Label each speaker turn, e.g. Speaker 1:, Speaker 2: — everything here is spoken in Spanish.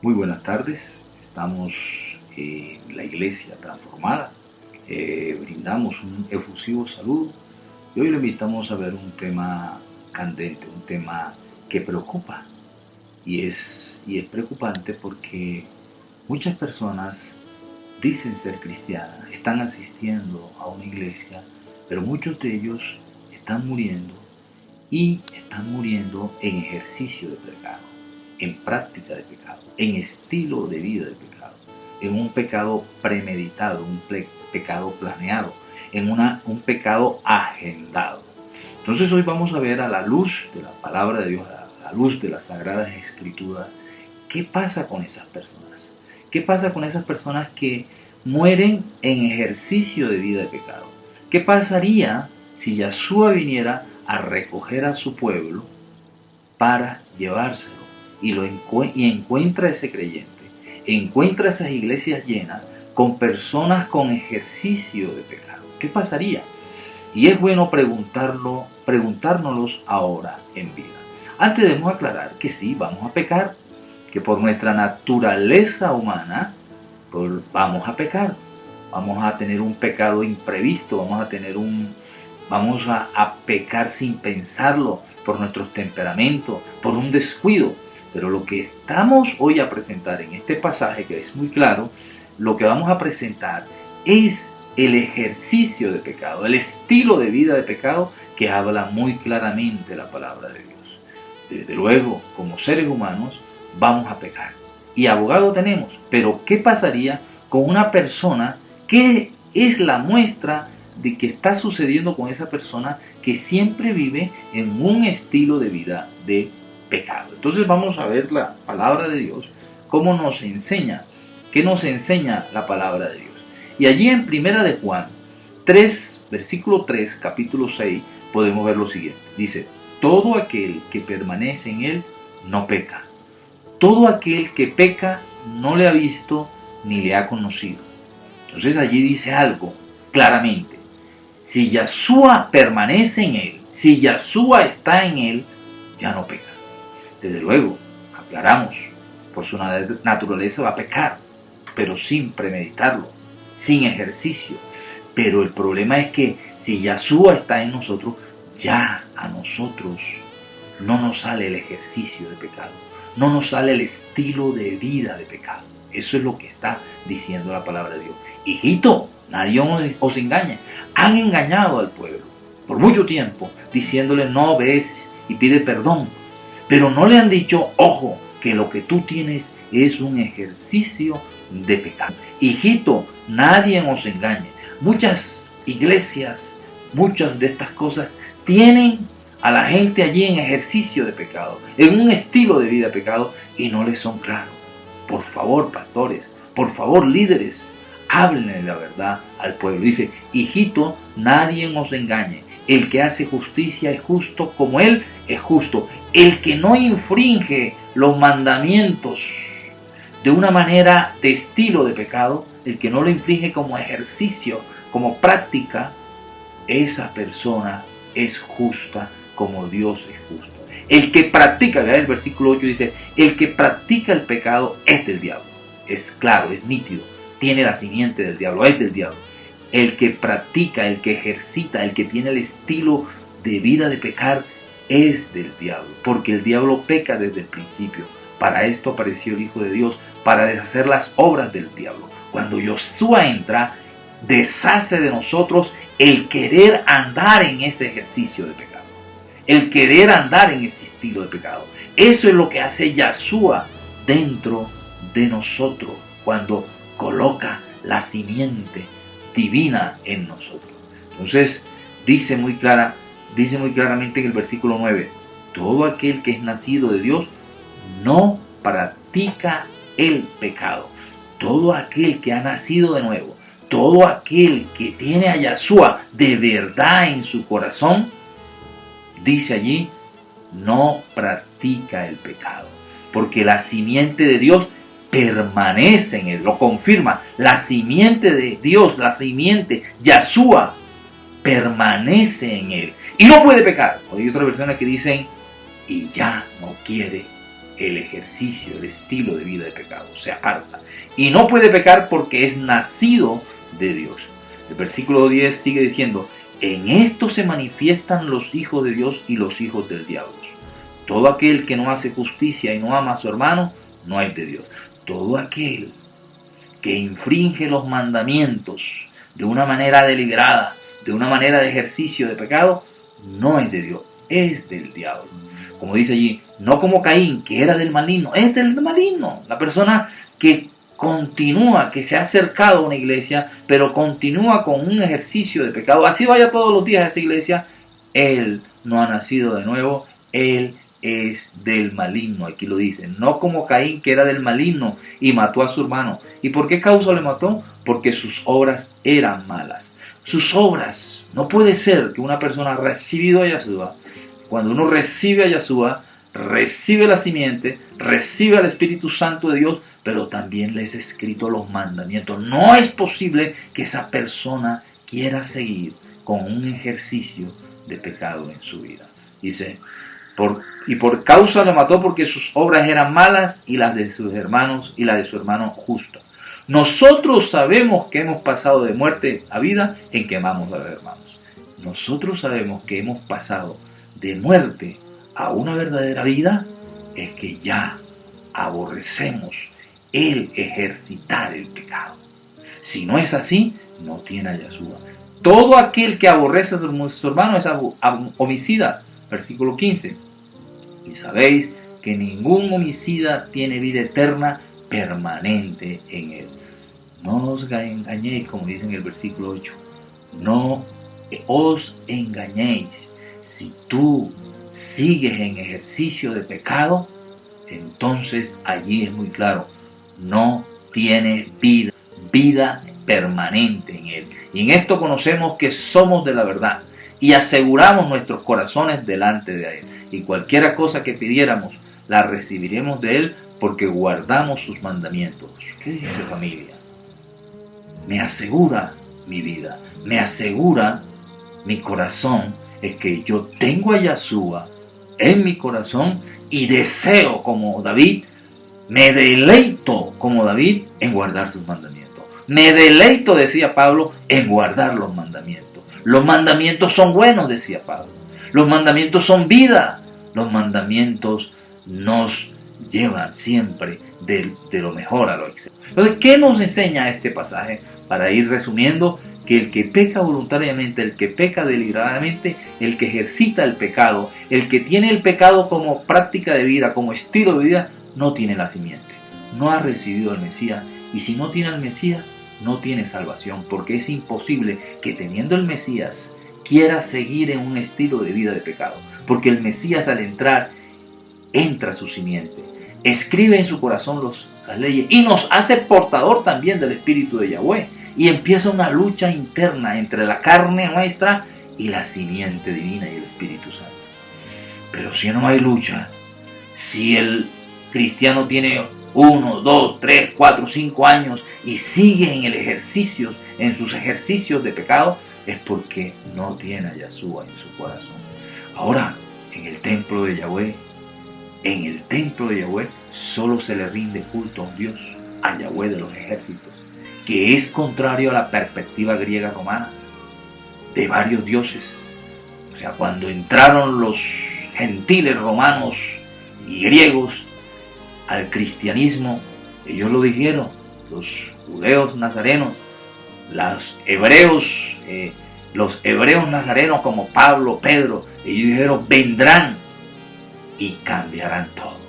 Speaker 1: Muy buenas tardes, estamos en la Iglesia Transformada, brindamos un efusivo saludo y hoy le invitamos a ver un tema candente, un tema que preocupa y es preocupante porque muchas personas dicen ser cristianas, están asistiendo a una iglesia, pero muchos de ellos están muriendo y están muriendo en ejercicio de pecado, en práctica de pecado, en estilo de vida de pecado, en un pecado premeditado, un pecado planeado, en un pecado agendado. Entonces hoy vamos a ver a la luz de la palabra de Dios, a la luz de las Sagradas Escrituras, qué pasa con esas personas. ¿Qué pasa con esas personas que mueren en ejercicio de vida de pecado? ¿Qué pasaría si Yahshua viniera a recoger a su pueblo para llevárselo y encuentra ese creyente, encuentra esas iglesias llenas con personas con ejercicio de pecado? ¿Qué pasaría? Y es bueno preguntárnoslos ahora en vida. Antes debemos aclarar que sí, vamos a pecar, que por nuestra naturaleza humana vamos a pecar, vamos a tener un pecado imprevisto, vamos a pecar sin pensarlo, por nuestros temperamentos, por un descuido. Pero lo que estamos hoy a presentar en este pasaje, que es muy claro, lo que vamos a presentar es el ejercicio de pecado, el estilo de vida de pecado que habla muy claramente la palabra de Dios. Desde luego, como seres humanos, vamos a pecar. Y abogado tenemos, pero ¿qué pasaría con una persona? ¿Qué es la muestra de que está sucediendo con esa persona que siempre vive en un estilo de vida de pecado? Entonces vamos a ver la palabra de Dios, cómo nos enseña, qué nos enseña la palabra de Dios. Y allí en Primera de Juan 3, versículo 3, capítulo 6, podemos ver lo siguiente. Dice, todo aquel que permanece en él no peca. Todo aquel que peca no le ha visto ni le ha conocido. Entonces allí dice algo claramente. Si Yahshua permanece en él, si Yahshua está en él, ya no peca. Desde luego, aclaramos, por su naturaleza va a pecar, pero sin premeditarlo, sin ejercicio. Pero el problema es que si Yahshua está en nosotros, ya a nosotros no nos sale el ejercicio de pecado, no nos sale el estilo de vida de pecado. Eso es lo que está diciendo la palabra de Dios. Hijito, nadie os engaña. Han engañado al pueblo por mucho tiempo, diciéndole no ves y pide perdón. Pero no le han dicho, ojo, que lo que tú tienes es un ejercicio de pecado. Hijito, nadie os engañe. Muchas iglesias, muchas de estas cosas tienen a la gente allí en ejercicio de pecado, en un estilo de vida de pecado, y no les son claros. Por favor, pastores, por favor, líderes, háblenle la verdad al pueblo. Dice, hijito, nadie os engañe. El que hace justicia es justo como él es justo. El que no infringe los mandamientos de una manera de estilo de pecado, el que no lo infringe como ejercicio, como práctica, esa persona es justa como Dios es justo. El que practica, el versículo 8 dice, el que practica el pecado es del diablo. Es claro, es nítido, tiene la simiente del diablo, es del diablo. El que practica, el que ejercita, el que tiene el estilo de vida de pecar es del diablo, porque el diablo peca desde el principio. Para esto apareció el Hijo de Dios, para deshacer las obras del diablo. Cuando Yahshua entra, deshace de nosotros el querer andar en ese ejercicio de pecado, el querer andar en ese estilo de pecado. Eso es lo que hace Yahshua dentro de nosotros cuando coloca la simiente divina en nosotros. Entonces dice muy claramente en el versículo 9, todo aquel que es nacido de Dios no practica el pecado. Todo aquel que ha nacido de nuevo, todo aquel que tiene a Yahshua de verdad en su corazón, dice allí, no practica el pecado, porque la simiente de Dios permanece en él, lo confirma. La simiente de Dios, la simiente Yahshua, permanece en él y no puede pecar. Hay otras versiones que dicen y ya no quiere el ejercicio, el estilo de vida de pecado, se aparta. Y no puede pecar porque es nacido de Dios. El versículo 10 sigue diciendo, en esto se manifiestan los hijos de Dios y los hijos del diablo. Todo aquel que no hace justicia y no ama a su hermano, no es de Dios. Todo aquel que infringe los mandamientos de una manera deliberada, de una manera de ejercicio de pecado, no es de Dios, es del diablo. Como dice allí, no como Caín, que era del maligno, es del maligno. La persona que continúa, que se ha acercado a una iglesia, pero continúa con un ejercicio de pecado, así vaya todos los días a esa iglesia, él no ha nacido de nuevo, él es del maligno. Aquí lo dice, no como Caín, que era del maligno y mató a su hermano. ¿Y por qué causa le mató? Porque sus obras eran malas. Sus obras, no puede ser que una persona recibido a Yeshua, cuando uno recibe a Yeshua, recibe la simiente, recibe al Espíritu Santo de Dios, pero también les he escrito los mandamientos. No es posible que esa persona quiera seguir con un ejercicio de pecado en su vida. Dice, por causa le mató porque sus obras eran malas y las de sus hermanos y las de su hermano justo. Nosotros sabemos que hemos pasado de muerte a vida en que amamos a los hermanos. Nosotros sabemos que hemos pasado de muerte a una verdadera vida, es que ya aborrecemos el ejercitar el pecado. Si no es así, no tiene a Yeshua. Todo aquel que aborrece a su hermano es homicida. Versículo 15. Y sabéis que ningún homicida tiene vida eterna permanente en él. No os engañéis, como dice en el versículo 8. No os engañéis. Si tú sigues en ejercicio de pecado, entonces allí es muy claro, no tienes vida permanente en él. Y en esto conocemos que somos de la verdad y aseguramos nuestros corazones delante de él. Y cualquiera cosa que pidiéramos, la recibiremos de él porque guardamos sus mandamientos. ¿Qué dice familia? Me asegura mi vida, me asegura mi corazón, es que yo tengo a Yeshua en mi corazón y deseo como David, me deleito como David en guardar sus mandamientos. Me deleito, decía Pablo, en guardar los mandamientos. Los mandamientos son buenos, decía Pablo. Los mandamientos son vida. Los mandamientos nos llevan siempre de lo mejor a lo excelente. Entonces, ¿qué nos enseña este pasaje? Para ir resumiendo, que el que peca voluntariamente, el que peca deliberadamente, el que ejercita el pecado, el que tiene el pecado como práctica de vida, como estilo de vida, no tiene la simiente, no ha recibido al Mesías, y si no tiene al Mesías, no tiene salvación, porque es imposible que teniendo el Mesías quiera seguir en un estilo de vida de pecado, porque el Mesías al entrar, entra su simiente, escribe en su corazón las leyes y nos hace portador también del Espíritu de Yahweh. Y empieza una lucha interna entre la carne nuestra y la simiente divina y el Espíritu Santo. Pero si no hay lucha, si el cristiano tiene 1, 2, 3, 4, 5 años y sigue en el ejercicio, en sus ejercicios de pecado, es porque no tiene a Yeshua en su corazón. Ahora, en el templo de Yahweh, solo se le rinde culto a un Dios, a Yahweh de los ejércitos, que es contrario a la perspectiva griega romana de varios dioses. O sea, cuando entraron los gentiles romanos y griegos al cristianismo, ellos lo dijeron, los judeos nazarenos, los hebreos nazarenos como Pablo, Pedro, ellos dijeron, vendrán y cambiarán todo.